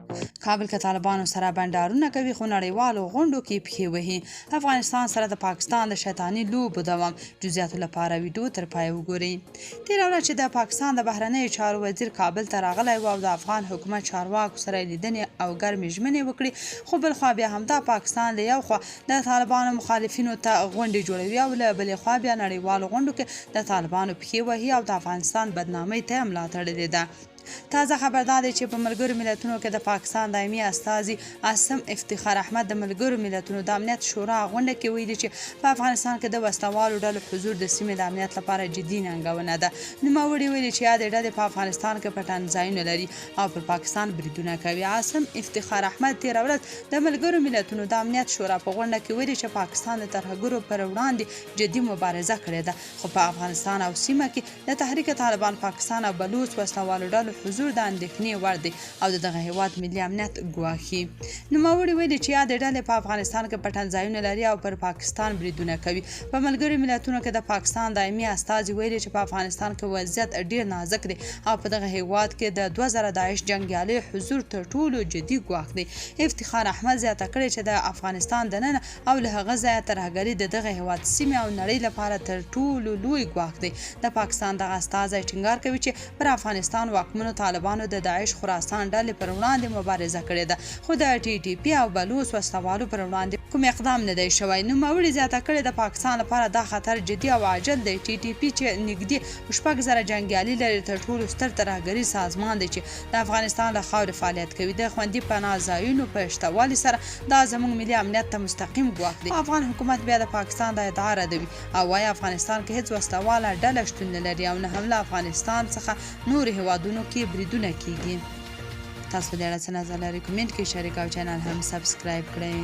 کابل کې طالبانو سره بنډارونه کوي خو نړیوالو غونډو کې پښې وهي. افغانستان سره د پاکستان د شیطاني لوبو دوام. جزئیاتو لپاره ویډیو تر پای وګورئ. تېره ورځ چې د پاکستان د بهرنیو چارو وزیر کابل ته راغلی و او د افغان حکومت چارواکو سره لیدنې او ګرمې ژمنې وکړي، خو بلخوا بیا همدا پاکستان له یو خوا د طالبانو مخالفینو ته غونډې جوړوي او له بلې خوا بیا نړیوالو غونډو کې د طالبانو پښې وهي او د افغانستان بدنامۍ ته یې ملا تړلې ده. تازه خبر دا دی چې په ملګرو ملتونو کې د پاکستان دایمي استازي عاصم افتخار احمد د ملګرو ملتونو د امنیت شورا غونډه کې ویلي چې په افغانستان کې د وسلوالو ډلو حضور د سیمې د امنیت لپاره جدي ننګونه ده. نوموړي ویلي چې یادې ډلې په افغانستان کې پټان ځایونه لري او پر پاکستان بریدونه کوي. عاصم افتخار احمد تېره ورځ د ملګرو ملتونو د امنیت شورا په غونډه کې ویلي چې پاکستان د ترهګرو پر وړاندې جدي مبارزه کړې ده، خو په افغانستان او سیمه کې د تحریک طالبان پاکستان او بلوچ وسلوالو ډلو حضور د اندېښنې وړ دی او د دغه هیواد ملي امنیت ګواښي. نوموړي ویلي چې یادې ډلې په افغانستان کې پټنځایونه لري او پر پاکستان بریدونه کوي. په ملګرو ملتونو کې د پاکستان دایمي استازي ویلي چې په افغانستان کې وضعیت ډیر نازک دی او په دغه هیواد کې د 2000 داعش جنګیالي حضور تر ټولو جدي ګواښ دی. افتخار احمد زیاته کړې چې د افغانستان دننه او له هغه ځایه ترهګري د دغه هیواد سیمې او نړۍ لپاره تر ټولو لوی ګواښ دی. د پاکستان دغه استازی ټینګار کوي چې پر افغانستان واکمنو طالبانو د داعش خراسان ډلې پر وړاندې مبارزه کړې ده، خو د TTP او بلوچ وسلوالو پر وړاندې کوم اقدام نه دی شوی. نوموړي زیاته کړې د پاکستان لپاره دا خطر جدي او عاجل دی. TTP چې نږدې 6,000 جنګیالي لري تر ټولو ستر ترهګري سازمان دی چې د افغانستان له خاورې فعالیت کوي. د خوندي پناه ځایونو په شتوالي سره دا زموږ ملي امنیت ته مستقیم ګواښ دی. افغان حکومت بیا د پاکستان د ادعا ردوي او وايي افغانستان کې هیڅ وسلواله ډله شتون نه لري او نه هم له افغانستان څخه نور هیوادونو کې بریدونه کیږي. تاسو د اړه څه نظر لرئ؟ کمنټ کې شریک او چینل هم سبسکرایب کړئ.